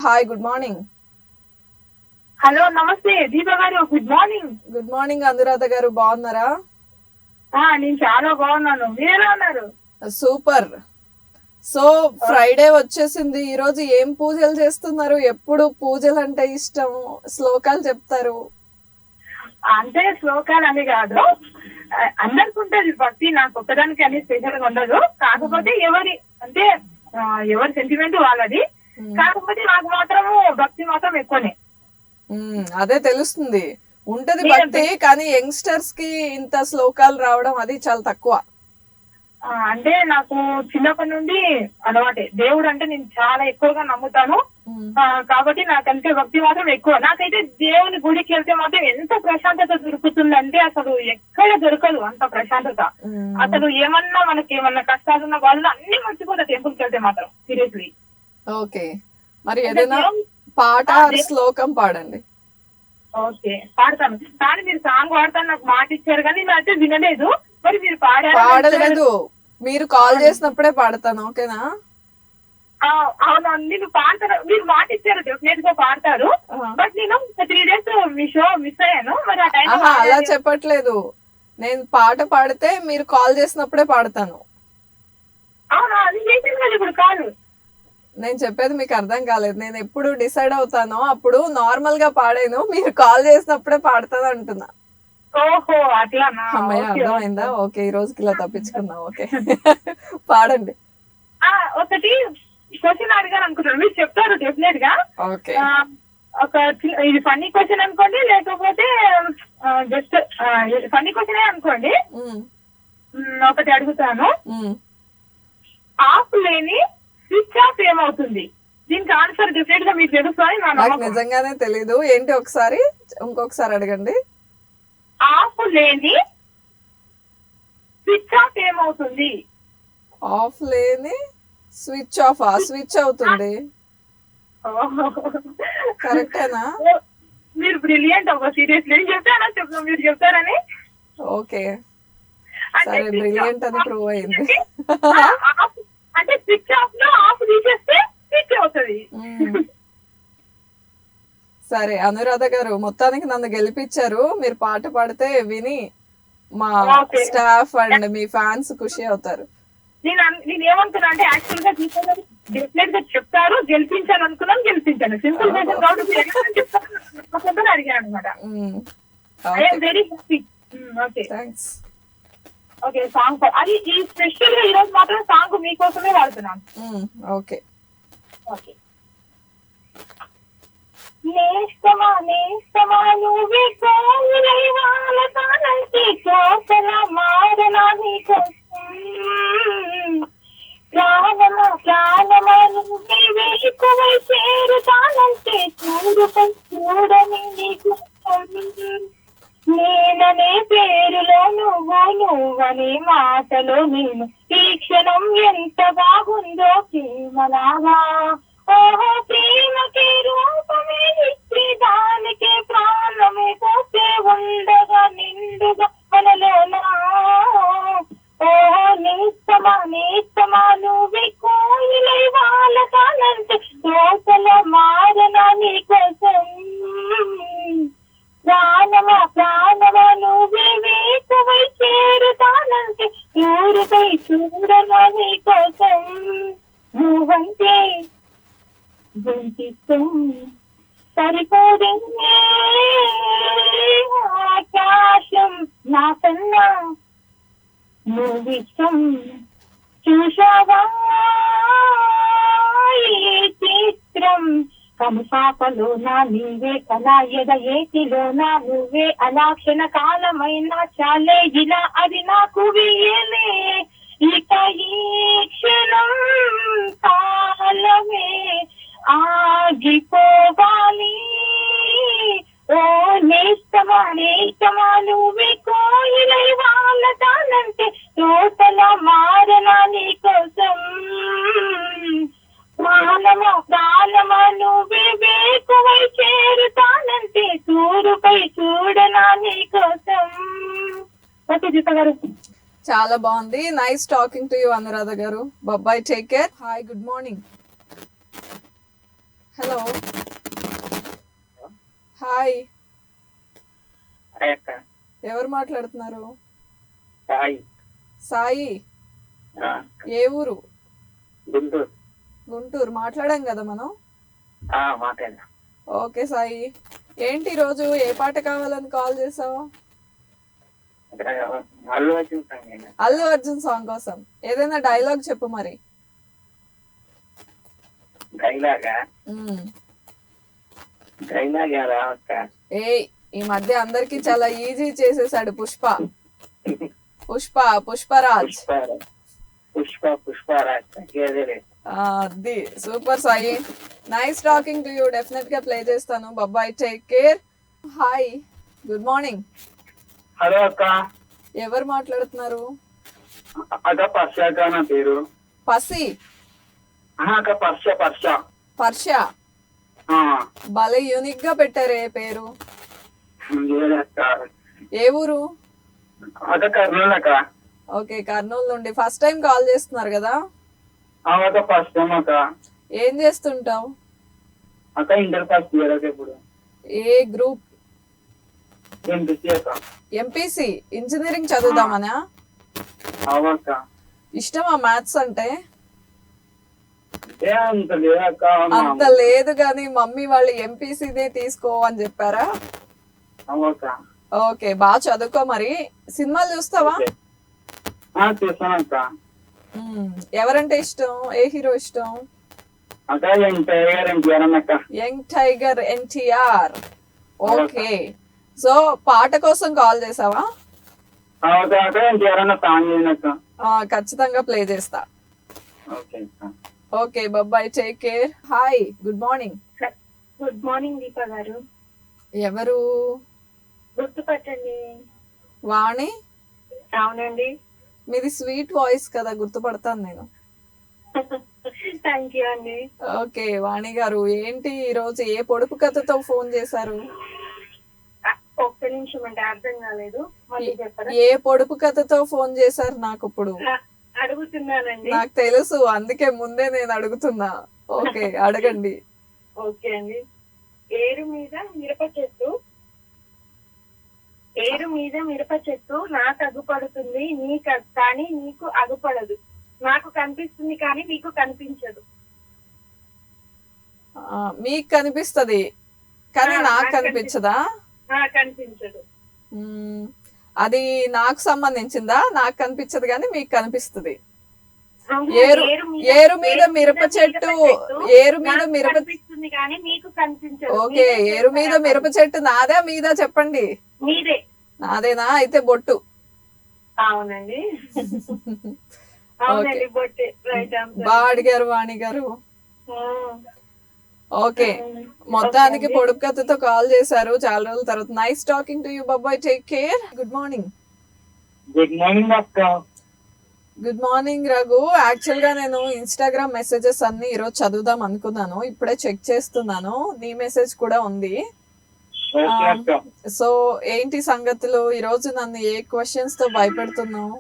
Hi good morning. Hello నమస్తే దీప గారు, good morning. Good morning Anuradha గారు, బాగున్నారా? నేను చాలా బాగున్నాను, మీరు ఎలా ఉన్నారు? సూపర్. సో ఫ్రైడే వచ్చేసింది, ఈ రోజు ఏం పూజలు చేస్తున్నారు? ఎప్పుడు పూజలు అంటే ఇష్టం, శ్లోకాలు చెప్తారు. అంటే శ్లోకాలు అని కాదు, అందరికి ఉంటుంది భక్తి, నాకు ఒక్కదానికి అని స్పెషల్ గా ఉండదు. కాకపోతే అంటే ఎవరి సెంటిమెంట్ వాళ్ళది. కాకపోతే నాకు మాత్రము భక్తి మాత్రం ఎక్కువనే. అదే తెలుస్తుంది, ఉంటది భక్తి, కానీ యంగ్స్టర్స్ కి ఇంత శ్లోకాలు రావడం అది చాలా తక్కువ. అంటే నాకు చిన్నప్పటి నుండి అలవాటే, దేవుడు అంటే నేను చాలా ఎక్కువగా నమ్ముతాను. కాబట్టి నాకంటే భక్తి మాత్రం ఎక్కువ. నాకైతే దేవుని గుడికి వెళ్తే మాత్రం ఎంత ప్రశాంతత దొరుకుతుందంటే అసలు ఎక్కడ దొరకదు అంత ప్రశాంతత. అసలు మనకి ఏమన్నా కష్టాలు ఉన్న వాళ్ళు అన్ని మర్చిపోతారు టెంపుల్కి వెళ్తే మాత్రం, సీరియస్లీ. ఓకే, మరి ఏదైనా పాట శ్లోకం పాడండి. ఓకే, పాడతాను. కానీ మీరు సాంగ్ పాడతాను నాకు మాట ఇచ్చారు, కానీ నేను అయితే వినలేదు. మరి మీరు పాడలేదు, మీరు కాల్ చేసినప్పుడే పాడతాను, ఓకేనా? అవును, నేను పాడతాను, మీరు మాట ఇచ్చారు, డెఫినెట్ గా పాడతారు. బట్ నేను 3 days మీ షో మిస్ అయ్యాను. మరి ఆ టైం అలా చెప్పట్లేదు, నేను పాట పాడితే మీరు కాల్ చేసినప్పుడే పాడతాను. అవునా, అది చేసింది కదా ఇప్పుడు కాదు. నేను చెప్పేది మీకు అర్థం కాలేదు. నేను ఎప్పుడు డిసైడ్ అవుతానో అప్పుడు నార్మల్ గా పాడాను, మీరు కాల్ చేసినప్పుడే పాడతాను అంటున్నా. ఓహో, అట్లానా? అమ్మాయి అర్థమైందా? ఓకే, ఈ రోజుకి ఇలా తప్పించుకుందాం. ఓకే పాడండి. ఒకటి క్వశ్చన్ అడిగాను అనుకుంటున్నాను, మీరు చెప్తారు డెఫినెట్ గా. ఓకే, ఇది ఫన్నీ క్వశ్చన్ అనుకోండి, లేకపోతే జస్ట్ ఫన్నీ క్వశ్చన్ అనుకోండి. ఒకటి అడుగుతాను, ఆఫ్ లేని స్విచ్ ఆఫ్ ఏమవుతుంది? దీనికి ఆన్సర్ డెఫినెట్ గా మీకు తెలుస్తుంది. నాకు నిజంగానే తెలీదు, ఏంటి ఒకసారి ఇంకొకసారి అడగండి. ఆఫ్ లేని స్విచ్ ఆఫ్ ఏమవుతుంది? ఆఫ్ లేని స్విచ్ ఆఫ్ స్విచ్ అవుతుంది. కరెక్టేనా? మీరు బ్రిలియంట్ అవ్వ, సీరియస్లీ. నేను చెప్తానా చెప్తాను, మీరు చెప్తారని. ఓకే సరే, బ్రిలియంట్ అని ప్రూవ్ అయింది. అంటే స్విచ్ ఆఫ్ లో ఆఫ్ తీసేస్తే స్విచ్ అవుతుంది. సరే అనురాధ గారు, మొత్తానికి నన్ను గెలిపించారు. మీరు పాట పాడితే విని మా స్టాఫ్ అండ్ మీ ఫ్యాన్స్ ఖుషి అవుతారు. నేను ఏమనుకున్నా అంటే యాక్చువల్ గా డెఫినెట్ గా చెప్తారు, గెలిపించాను అనుకున్నాను, గెలిపించాను. సింపుల్ క్వశ్చన్ కాబట్టి అడిగాను అనమాట. I'm very happy. Okay thanks. Okay, song అది ఈ స్పెషల్ గా ఈ రోజు మాత్రం సాంగ్ మీకోసమే వాడుతున్నాను. Okay okay. నేస్తమా నేస్తమా నువ్వే కోయిలై వాలతానంటే కోసల మారనా నీకోసం, ప్రాణమా ప్రాణమా నువ్వే వేకువై చేరుతానంటే చూడుపై చూడని నీకోసం, నేననే పేరులో నువ్వనే మాటలో నేను, ఈ క్షణం ఎంత బాగుందో ప్రేమలాగా. ఓహో, ప్రేమకే రూపమే ఇచ్చి దానికే ప్రాణమే పోతే ఉండగా నిండుగా మనలోనా. ఓహో, నేస్తమా నేస్తమా నువ్వే కోయిలై వాలతానంటే కోసల మారనా నీకోసం, ప్రాణమా ప్రాణమా నువ్వే వేకువై చేరుతానంటే ఊరుపై చూడనా నీకోసం, నువ్వంటే గుంటితో సరిపోదే ఆకాశం నాకన్నా నువ్విష్టం, చూశావా ఈ చిత్రం, కనుపాపలో నా నీవే కళా ఎద ఏటిలో నా నువ్వే, అలా క్షణ కాలమైనా చాలే ఇలా అది నాకు వేయలే, ఇక ఈ క్షణం కాలమే ఆగిపోవాలి. ఓ నేస్తమా నేస్తమా నువ్వే కోయిలై వాలతానంటే తోటల మారనా నీకోసం, ప్రాణమా ప్రాణమా నువ్వే వేకువై చేరుతానంటే చూరుపై చూడనా నీకోసం. ఓకే జీత గారు, చాలా బాగుంది. Nice talking to you Anuradha గారు. Bye, take care. Hi good morning. Hello hi, అక్క ఎవరు మాట్లాడుతున్నారు? సాయి సాయి, ఆ, ఏ ఊరు? గుంటూరు. గుంటూరు. మాట్లాడాం కదా మనం. మాట్లాడినా. ఓకే సాయి, ఏంటి ఈరోజు ఏ పాట కావాలని కాల్ చేసావు? అల్లు అర్జున్ సాంగ్ అయినా. అల్లు అర్జున్ సాంగ్ కోసం ఏదైనా డైలాగ్ చెప్పు మరి. డైలాగా మ్మ్. డైలాగ్ రా అక్క. ఏయ్, ఈ మధ్య అందరికి చాలా ఈజీ చేసేసాడు పుష్ప. పుష్ప పుష్పరాజ్. పుష్పరాజ్ తగ్గేదే. అది super Sai, nice talking to you. Definite గా ప్లే చేస్తాను. Bye, take care. Hi, good morning. Hello అక్క. ఎవరు మాట్లాడుతున్నారు? అక్క పర్ష నా పేరు. పసి? అక్క పర్ష. పర్ష, భలే యూనిక్ గా పెట్టారే పేరు. అక్క. ఏ ఊరు? అక్క కర్నూలు అక్క. ఓకే, కర్నూలు నుండి. ఫస్ట్ టైం కాల్ చేస్తున్నారు కదా? అక్క ఫస్ట్ టైం అక్క. ఏం చేస్తుంటావు? అక్క ఇంటర్ ఫస్ట్ ఇయర్ అక్క. ఇప్పుడు ఏ గ్రూప్? ఎంపీసీ అక్క. ఎంపీసీ, ఇంజనీరింగ్ చదువుదామనా? అవక్క. ఇష్టమా మ్యాథ్స్ అంటే? అంత లేదక్క. అంత లేదు కానీ మమ్మీ వాళ్ళు ఎంపీసీనే తీసుకో అని చెప్పారా? అవక్క. ఓకే, బాగా చదువుకో మరి. సినిమాలు చూస్తావా? చూస్తానక్క. ఎవరంటే ఇష్టం? ఏ హీరో ఇష్టం? అక్క ఎన్టీఆర్ అన్నక్క. Young tiger NTR. Okay, so పాట కోసం కాల్ చేసావా? ఎన్టీఆర్ అన్న సాంగ్ చేయనక్క. ఖచ్చితంగా ప్లే చేస్తా. ఓకే అక్క. Okay, bye, take care. Hi, good morning. Good morning Deepa garu. ఎవరు? గుర్తుపట్టండి. వాణి? అవునండి. మీది స్వీట్ వాయిస్ కదా, గుర్తుపడతాను నేను. థ్యాంక్ యూ అండి. ఓకే వాణి గారు, ఏంటి ఈ రోజు ఏ పొడుపు కథతో ఫోన్ చేశారు? ఒక్క నిమిషం అంటే అర్థం కాలేదు, మళ్ళీ చెప్పరా? ఏ పొడుపు కథతో ఫోన్ చేశారు నాకు ఇప్పుడు? అడుగుతున్నానండి. నాకు తెలుసు, అందుకే ముందే నేను అడుగుతున్నా. ఓకే, అడగండి. ఓకే అండి. ఏరు మీద మిరప చెట్టు, ఏరు మీద మిరప చెట్టు నాకు అగుపడుతుంది, కానీ నీకు అగుపడదు. నాకు కనిపిస్తుంది కానీ నీకు కనిపించదు. మీకు కనిపిస్తది కానీ నాకు కనిపించదా? కనిపించదు. అది నాకు సంబంధించిందా? నాకు కనిపించదు కానీ మీకు కనిపిస్తుంది. ఏరు మీద మిరప చెట్టు, ఏరు మీద మిరప. కానీ మీకు కనిపించదు. ఓకే, ఏరు మీద మిరప చెట్టు నాదా మీదా చెప్పండి? మీదే. నాదేనా? అయితే బొట్టు. అవునండి. అవునండి, బొట్టే. Right answer. బాగా అడిగారు వాణి గారు. ఓకే, మొత్తానికి పొడుపు కథతో కాల్ చేశారు చాలా రోజుల తర్వాత. Nice talking to you. Bye, take care. Good morning. Good morning అక్క. Good morning Raghu. యాక్చువల్ గా నేను ఇన్స్టాగ్రామ్ మెసేజెస్ అన్ని ఈరోజు చదువుదాం అనుకున్నాను, ఇప్పుడే చెక్ చేస్తున్నాను. నీ మెసేజ్ కూడా ఉంది. సో ఏంటి సంగతులు? ఈ రోజు నన్ను ఏ క్వశ్చన్స్ తో భయపెడుతున్నావు?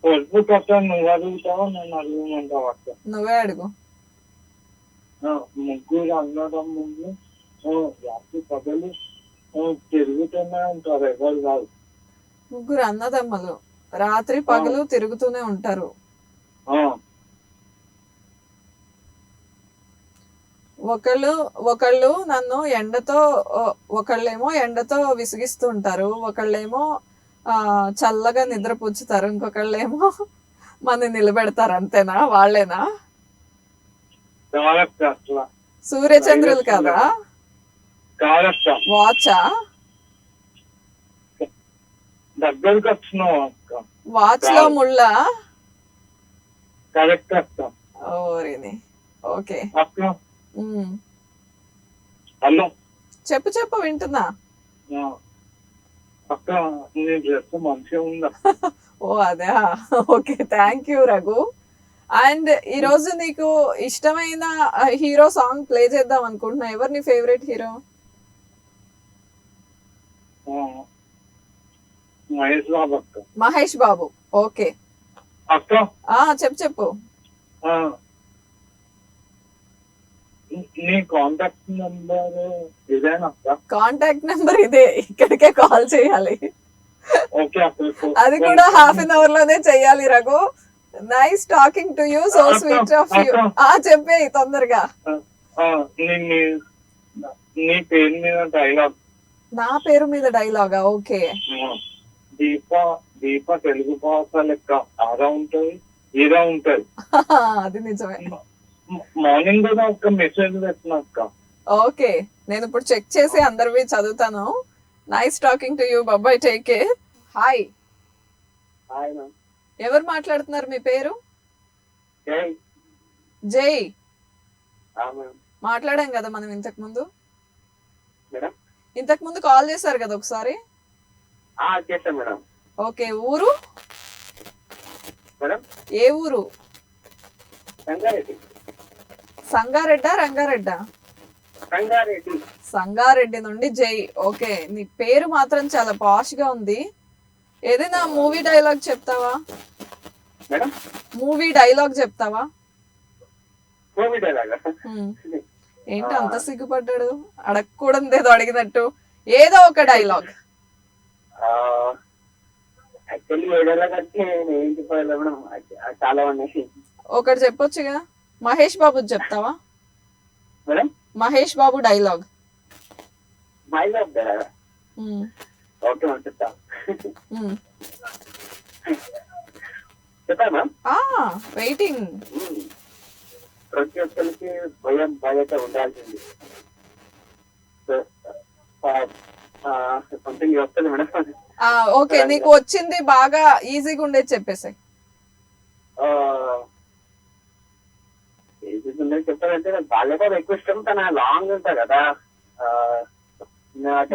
నువ్వు అడుగుతావా నేను అడుగుమంటావా? నువ్వే అడుగు. ముగ్గురు అన్నదమ్ములు రాత్రి పగలు తిరుగుతూనే ఉంటారు, ఎవరు కాదు. ముగ్గురు అన్నదమ్ములు రాత్రి పగలు తిరుగుతూనే ఉంటారు. ఒకళ్ళు నన్ను ఎండతో, ఒకళ్ళేమో ఎండతో విసిగిస్తూ ఉంటారు, ఒకళ్ళేమో చల్లగా నిద్రపుచ్చుతారు, ఇంకొకళ్ళేమో మన నిలబెడతారు. అంతేనా? వాళ్ళేనా? సూర్యచంద్రులు కదా? వాచా? దగ్గరకు వచ్చినావు. వాచ్ లో ముళ్ళ? కరెక్ట్ అక్క. ఓరిని. ఓకే, హలో చెప్పు వింటున్నా. అక్క నీ డ్రెస్ మంచిగా ఉందా? ఓ అదే. Okay, thank you Raghu. And ఈ రోజు నీకు ఇష్టమైన హీరో సాంగ్ ప్లే చేద్దాం అనుకుంటున్నా. ఎవరు నీ ఫేవరెట్ హీరో? మహేష్ బాబు అక్క. మహేష్ బాబు. ఓకే అక్క చెప్పు. నీ కాంటాక్ట్ నెంబర్ ఇదేనా అక్క? కాంటాక్ట్ నెంబర్ ఇదే, ఇక్కడికే కాల్ చేయాలి. ఓకే అక్క. అది కూడా ½ లోనే చెయ్యాలి Raghu. Nice talking to you, so sweet of you. చెప్పే తొందరగా. నీ పేరు మీద డైలాగ్. నా పేరు మీద డైలాగా? ఓకే. దీప తెలుగు భాష లెక్క ఆరా ఉంటది, ఈరా ఉంటది. అది నిజమే. మార్నింగ్ కూడా ఒక మెసేజ్ పెట్టిన అక్క. ఓకే, నేను ఇప్పుడు చెక్ చేసి అందరివి చదువుతాను. నైస్ టాకింగ్ టు యూ, బాబాయ్, take care. Hi, hi ma'am. ఎవరు మాట్లాడుతున్నారు? మీ పేరు? జై. జై. మ్యామ్. మాట్లాడాం కదా మనం ఇంతకు ముందు. మేడం ఇంతకు ముందు కాల్ చేశారు కదా ఒకసారి. చేస్తాం మేడం. ఓకే, ఊరు? మేడం ఏ ఊరు? సంగారెడ్డి. సంగారెడ్డా రంగారెడ్డా? సంగారెడ్డి. సంగారెడ్డి నుండి జై. ఓకే, నీ పేరు మాత్రం చాలా పాష్ గా ఉంది. ఏదైనా మూవీ డైలాగ్ చెప్తావా? మేడం మూవీ డైలాగ్ చెప్తావా? కోవిడ్ అలాగా. ఏంటి అంత సిగ్గుపడ్డాడు? అడగకూడదు ఏదో అడిగినట్టు. ఏదో ఒక డైలాగ్. యాక్చువల్లీ ఏ డైలాగ్ అంటే ఏం చెప్పాలి మేడం, చాలా ఉన్నాయి. ఒకటి చెప్పొచ్చుగా. మహేష్ బాబు చెప్తావా? Madam Mahesh Babu dialogue. Dialogue డైలాగా. Okay madam, చెప్తా. చెప్పా మ్యామ్. వెయిటింగ్. ప్రతి ఒక్కరికి భయం బాధ్యత ఉండాల్సింది. సంథింగ్ వస్తుంది మేడం. ఓకే, నీకు వచ్చింది బాగా ఈజీగా ఉండేది చెప్పేసాయి. చెప్పాలంటే బాలయ్య బాబు ఎక్కువ ఇష్టం, తన లాంగ్ ఉంటా కదా.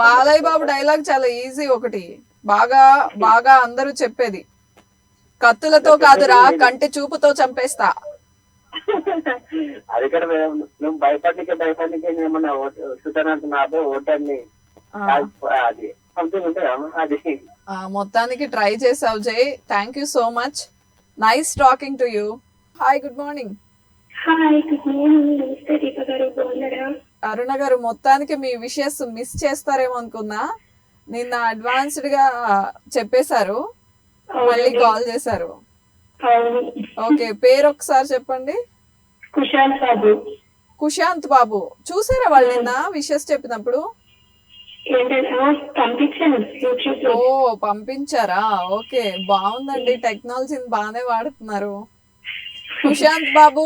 బాలయ్య బాబు డైలాగ్ చాలా ఈజీ. ఒకటి బాగా బాగా అందరూ చెప్పేది, కత్తులతో కాదురా కంటి చూపుతో చంపేస్తా. అది కూడా నువ్వు భయపడికే ఏమన్నా చూసానంటున్నావు ఓటర్ని. అది సంథింగ్ ఉంటుంది అది. మొత్తానికి ట్రై చేసావు జై. Thank you so much. Nice talking to you. Hi, good morning. Hi, good morning. నమస్తే దీప గారు, బాగున్నారా? అరుణ గారు, మొత్తానికి మీ విషయస్ మిస్ చేస్తారేమో అనుకున్నా. నిన్న అడ్వాన్స్డ్ గా చెప్పేశారు, మళ్ళీ కాల్ చేశారు. అవును. ఓకే, పేరు ఒకసారి చెప్పండి. కుశాంత్ బాబు. కుశాంత్ బాబు. చూసారా వాళ్ళు నిన్న విషయస్ చెప్పినప్పుడు? ఏంటంటే పంపించాను యూట్యూబ్ లో. ఓ, పంపించారా? ఓకే, బాగుందండి. టెక్నాలజీని బాగానే వాడుతున్నారు. కుశాంత్ బాబు,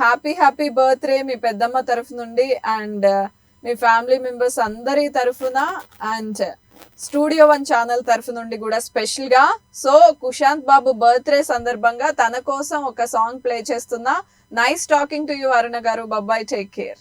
హ్యాపీ బర్త్డే మీ పెద్దమ్మ తరఫు నుండి అండ్ మీ ఫ్యామిలీ మెంబర్స్ అందరి తరఫున అండ్ స్టూడియో 1 ఛానల్ తరఫు నుండి కూడా స్పెషల్ గా. సో కుశాంత్ బాబు బర్త్డే సందర్భంగా తన కోసం ఒక సాంగ్ ప్లే చేస్తున్నా. Nice talking to you Aruna garu. Bye, take care.